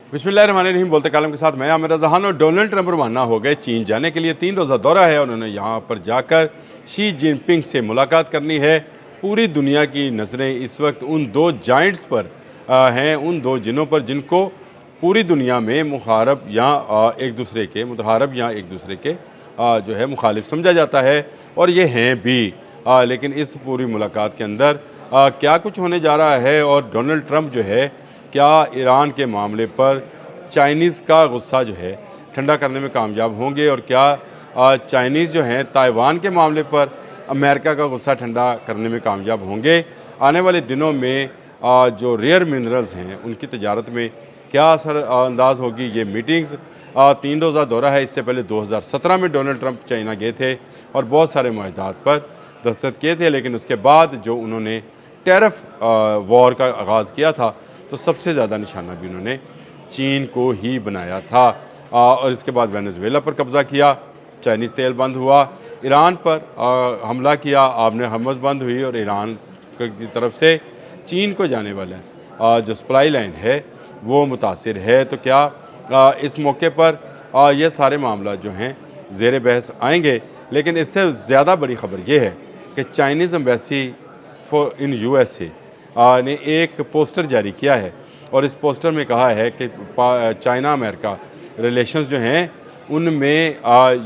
बिस्मिल्लाहिर्रहमानिर्रहीम। बोलते कालम के साथ मैं आमिर रज़ान। और डोनाल्ड ट्रंप रवाना हो गए चीन जाने के लिए। 3 रोज़ा दौरा है। उन्होंने यहाँ पर जाकर शी जिनपिंग से मुलाकात करनी है। पूरी दुनिया की नज़रें इस वक्त उन दो जाइंट्स पर हैं, उन दो जिनों पर जिनको पूरी दुनिया में मुखारब या एक दूसरे के मुतहारब या एक दूसरे के जो है मुखालिफ समझा जाता है, और ये हैं भी। लेकिन इस पूरी मुलाकात के अंदर क्या कुछ होने जा रहा है, और डोनाल्ड ट्रंप जो है क्या ईरान के मामले पर चाइनीज़ का गुस्सा जो है ठंडा करने में कामयाब होंगे, और क्या चाइनीज़ जो हैं ताइवान के मामले पर अमेरिका का गुस्सा ठंडा करने में कामयाब होंगे। आने वाले दिनों में जो रेयर मिनरल्स हैं उनकी तजारत में क्या असर अंदाज होगी ये मीटिंग्स। 3 रोज़ा दौरा है। इससे पहले 2017 में डोनाल्ड ट्रंप चाइना गए थे और बहुत सारे मुआहदात पर दस्तखत किए थे, लेकिन उसके बाद जो उन्होंने टैरिफ वॉर का आगाज़ किया था तो सबसे ज़्यादा निशाना भी उन्होंने चीन को ही बनाया था। और इसके बाद वेनेजुएला पर कब्ज़ा किया, चाइनीज़ तेल बंद हुआ, ईरान पर हमला किया, आपने हमस बंद हुई, और ईरान की तरफ से चीन को जाने वाला जो सप्लाई लाइन है वो मुतासिर है। तो क्या इस मौके पर ये सारे मामला जो हैं ज़ेर बहस आएंगे। लेकिन इससे ज़्यादा बड़ी ख़बर ये है कि Chinese embassy for in USA ने एक पोस्टर जारी किया है, और इस पोस्टर में कहा है कि चाइना अमेरिका रिलेशंस जो हैं उनमें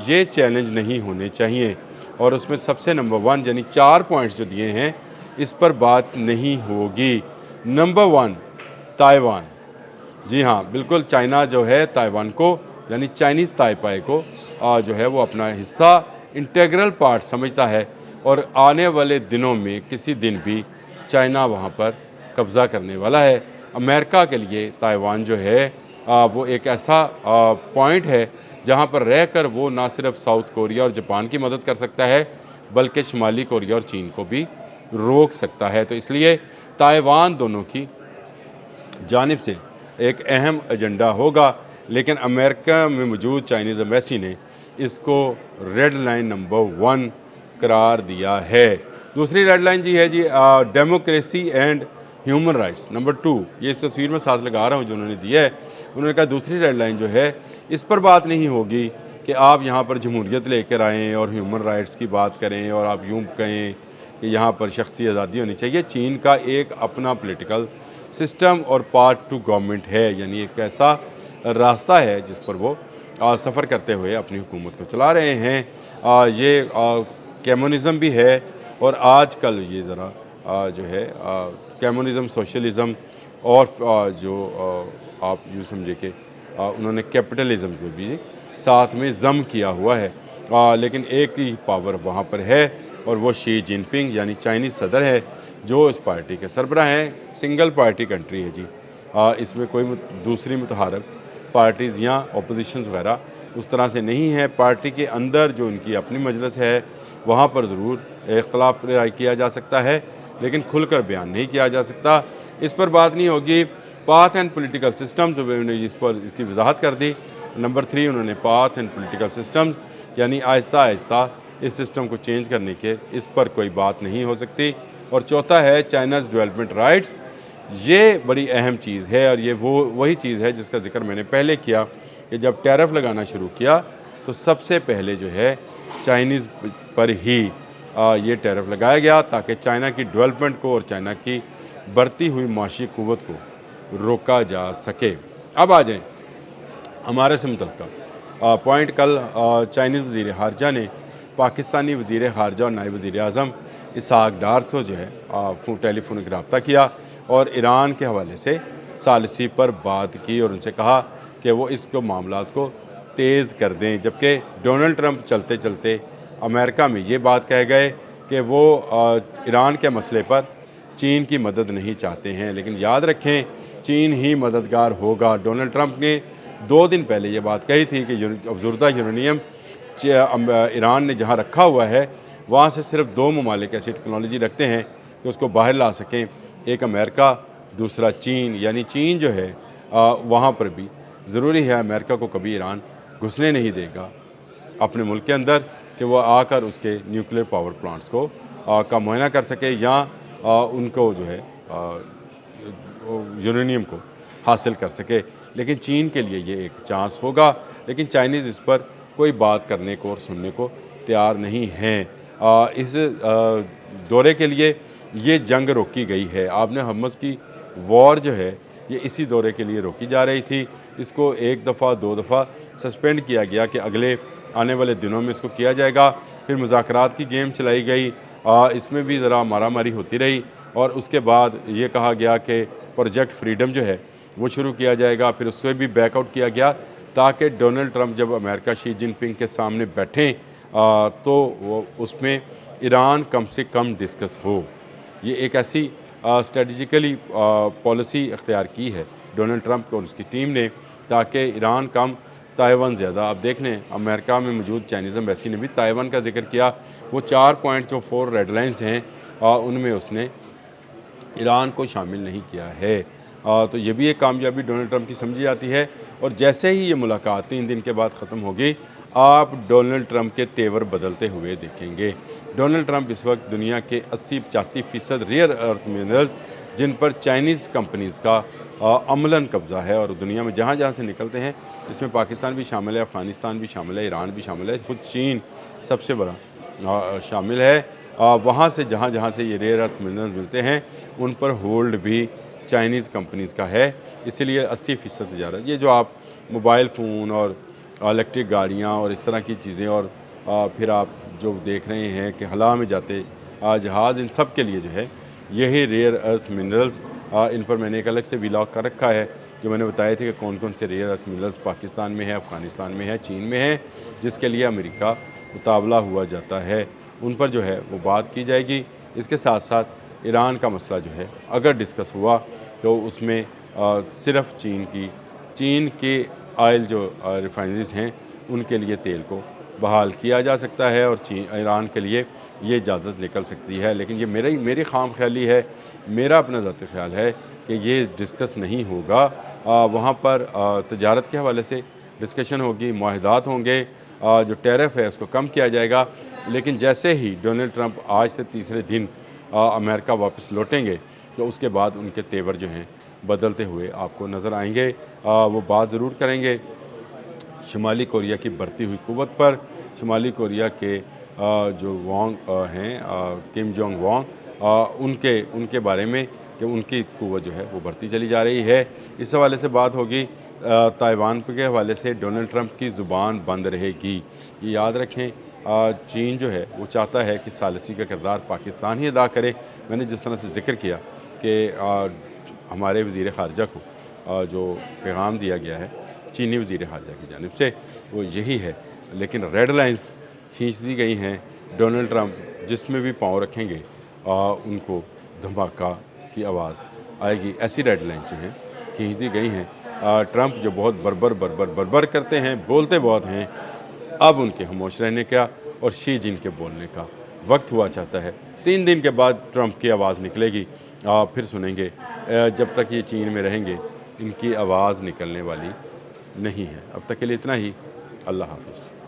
ये चैलेंज नहीं होने चाहिए, और उसमें सबसे नंबर 1 यानी 4 पॉइंट्स जो दिए हैं इस पर बात नहीं होगी। Number 1 Taiwan. जी हाँ, बिल्कुल। चाइना जो है ताइवान को यानी चाइनीज़ ताइपाई को जो है वो अपना हिस्सा, इंटीग्रल पार्ट समझता है, और आने वाले दिनों में किसी दिन भी चाइना वहाँ पर कब्ज़ा करने वाला है। अमेरिका के लिए ताइवान जो है वो एक ऐसा पॉइंट है जहाँ पर रहकर वो ना सिर्फ साउथ कोरिया और जापान की मदद कर सकता है, बल्कि शुमाली कोरिया और चीन को भी रोक सकता है। तो इसलिए ताइवान दोनों की जानिब से एक अहम एजेंडा होगा। लेकिन अमेरिका में मौजूद चाइनीज़ एम्बेसी ने इसको रेड लाइन नंबर 1 करार दिया है। दूसरी रेड लाइन जी है जी democracy and human rights number 2। ये इस तस्वीर में साथ लगा रहा हूँ जो उन्होंने दिया है। उन्होंने कहा दूसरी रेड लाइन जो है इस पर बात नहीं होगी कि आप यहाँ पर जमहूरियत लेकर आएँ और ह्यूमन राइट्स की बात करें, और आप यूँ कहें कि यहाँ पर शख्सी आज़ादी होनी चाहिए। चीन का एक अपना पॉलिटिकल सिस्टम और पार्ट टू गवर्नमेंट है, यानी एक ऐसा रास्ता है जिस पर वो सफ़र करते हुए अपनी हुकूमत को चला रहे हैं। ये कम्युनिज़म भी है, और आजकल ये ज़रा जो है कम्युनिज़म, सोशलिज़म, और आप यूँ समझे कि उन्होंने कैपिटलिज़म को भी साथ में ज़म किया हुआ है। लेकिन एक ही पावर वहाँ पर है, और वो शी जिनपिंग यानी चाइनीज़ सदर है जो इस पार्टी के सरबराह हैं। सिंगल पार्टी कंट्री है जी। इसमें कोई दूसरी मुतहारब पार्टीज़ या अपोजिशंस वगैरह उस तरह से नहीं है। पार्टी के अंदर जो उनकी अपनी मजलिस है वहाँ पर ज़रूर इख्तलाफ राय किया जा सकता है, लेकिन खुलकर बयान नहीं किया जा सकता। इस पर बात नहीं होगी। पाथ एंड पॉलिटिकल सिस्टम्स उन्होंने इस पर इसकी वजाहत कर दी। नंबर 3 उन्होंने पाथ एंड पॉलिटिकल सिस्टम यानी आहिस्ता आहिस्ता इस सिस्टम को चेंज करने के, इस पर कोई बात नहीं हो सकती। और चौथा है चाइनाज़ डेवलपमेंट राइट्स। ये बड़ी अहम चीज़ है, और ये वही चीज़ है जिसका जिक्र मैंने पहले किया कि जब टैरिफ लगाना शुरू किया तो सबसे पहले जो है चाइनीज़ पर ही ये टैरिफ लगाया गया, ताकि चाइना की डेवलपमेंट को और चाइना की बढ़ती हुई माशी क़ुव्वत को रोका जा सके। अब आ जाएँ हमारे से मुतल्लिक़ पॉइंट। कल चाइनीज़ वज़ीर ख़ारजा ने पाकिस्तानी वज़ीर ख़ारजा और नायब वज़ीर आज़म इसहाक़ डार से जो है टेलीफोनिक रब्ता किया, और ईरान के हवाले से सालिसी पर बात की, और उनसे कहा कि वो इसको मामलात को तेज़ कर दें। जबकि डोनाल्ड ट्रंप चलते चलते अमेरिका में ये बात कह गए कि वो ईरान के मसले पर चीन की मदद नहीं चाहते हैं। लेकिन याद रखें, चीन ही मददगार होगा। डोनाल्ड ट्रंप ने 2 दिन पहले ये बात कही थी कि अफजुर्दा यूरेनियम ईरान ने जहाँ रखा हुआ है वहाँ से सिर्फ 2 ममालिक ऐसी टेक्नोलॉजी रखते हैं कि उसको बाहर ला सकें, एक अमेरिका, दूसरा चीन। यानी चीन जो है वहाँ पर भी ज़रूरी है अमेरिका को कभी ईरान घुसने नहीं देगा अपने मुल्क के अंदर, कि वो आकर उसके न्यूक्लियर पावर प्लांट्स को का मुआयना कर सके, या उनको जो है यूरेनियम को हासिल कर सके। लेकिन चीन के लिए ये एक चांस होगा, लेकिन चाइनीज़ इस पर कोई बात करने को और सुनने को तैयार नहीं हैं। इस दौरे के लिए ये जंग रोकी गई है। आपने हम्मस की वॉर जो है ये इसी दौरे के लिए रोकी जा रही थी। इसको एक दफ़ा 2 दफ़ा सस्पेंड किया गया कि अगले आने वाले दिनों में इसको किया जाएगा। फिर मुज़ाकरात की गेम चलाई गई, इसमें भी ज़रा मारामारी होती रही और उसके बाद ये कहा गया कि प्रोजेक्ट फ्रीडम जो है वो शुरू किया जाएगा। फिर उससे भी बैकआउट किया गया ताकि डोनाल्ड ट्रंप जब अमेरिका शी जिनपिंग के सामने बैठें तो वो उसमें ईरान कम से कम डिस्कस हो। ये एक ऐसी स्ट्रेटजिकली पॉलिसी अख्तियार की है डोनाल्ड ट्रंप और उसकी टीम ने, ताकि ईरान कम ताइवान ज़्यादा। अब देख लें अमेरिका में मौजूद चाइनीज़ एम्बेसी ने भी ताइवान का जिक्र किया। वो 4 पॉइंट जो 4 रेड लाइन्स हैं उनमें उसने ईरान को शामिल नहीं किया है। तो ये भी एक कामयाबी डोनाल्ड ट्रंप की समझी जाती है। और जैसे ही ये मुलाकात 3 दिन के बाद ख़त्म होगी, आप डोनाल्ड ट्रंप के तेवर बदलते हुए देखेंगे। डोनाल्ड ट्रंप इस वक्त दुनिया के 80-85% रेयर अर्थ मिनरल्स जिन पर चाइनीज़ कंपनीज़ का अमलन कब्ज़ा है और दुनिया में जहाँ जहाँ से निकलते हैं, इसमें पाकिस्तान भी शामिल है, अफ़गानिस्तान भी शामिल है, ईरान भी शामिल है, खुद चीन सबसे बड़ा शामिल है। वहाँ से जहाँ जहाँ से ये रेयर अर्थ मिनरल्स मिलते हैं उन पर होल्ड भी चाइनीज़ कंपनीज़ का है। इसीलिए 80% तजारत, ये जो आप मोबाइल फ़ोन और इलेक्ट्रिक गाड़ियाँ और इस तरह की चीज़ें और फिर आप जो देख रहे हैं कि हला में जाते जहाज़, इन सब के लिए जो है यही रेयर अर्थ मिनरल्स, इन पर मैंने एक अलग से व्लॉग कर रखा है जो मैंने बताए थे कि कौन कौन से रेयर अर्थ मिनरल्स पाकिस्तान में है, अफ़गानिस्तान में है, चीन में है, जिसके लिए अमेरिका मुतावला हुआ जाता है। उन पर जो है वो बात की जाएगी। इसके साथ साथ ईरान का मसला जो है अगर डिस्कस हुआ तो उसमें सिर्फ़ चीन के ऑयल जो रिफाइनरीज़ हैं उनके लिए तेल को बहाल किया जा सकता है और ईरान के लिए ये इजाज़त निकल सकती है। लेकिन ये मेरी खाम ख्याली है, मेरा अपना ज़ाती ख्याल है कि ये डिस्कस नहीं होगा। वहाँ पर तजारत के हवाले से डिस्कशन होगी, मुआहदात होंगे, जो टैरिफ है उसको कम किया जाएगा। लेकिन जैसे ही डोनाल्ड ट्रंप आज से तीसरे दिन अमेरिका वापस लौटेंगे तो उसके बाद उनके तेवर जो हैं बदलते हुए आपको नज़र आएंगे। वो बात ज़रूर करेंगे शुमाली कोरिया की बढ़ती हुई क़ुव्वत पर, शुमाली कोरिया के जो वांग हैं किम जोंग वांग, उनके बारे में कि उनकी क़ुव्वत जो है वो बढ़ती चली जा रही है। इस हवाले से बात होगी। ताइवान के हवाले से डोनाल्ड ट्रंप की ज़ुबान बंद रहेगी। ये याद रखें, चीन जो है वो चाहता है कि सालिसी का किरदार पाकिस्तान ही अदा करे। मैंने जिस तरह से ज़िक्र किया कि हमारे वज़ीर ख़ारजा को जो पैगाम दिया गया है चीनी वज़ीर ख़ारजा की जानिब से वो यही है। लेकिन रेड लाइन्स खींच दी गई हैं। डोनाल्ड ट्रंप जिसमें भी पाँव रखेंगे उनको धमाका की आवाज़ आएगी। ऐसी रेड लाइन्स जो हैं खींच दी गई हैं। ट्रंप जो बहुत बरबर करते हैं, बोलते बहुत हैं, अब उनके खामोश रहने का और शी जिन के बोलने का वक्त हुआ चाहता है। 3 दिन के बाद ट्रंप की आवाज़ निकलेगी, फिर सुनेंगे। जब तक ये चीन में रहेंगे इनकी आवाज़ निकलने वाली नहीं है। अब तक के लिए इतना ही। अल्लाह हाफ़िज़।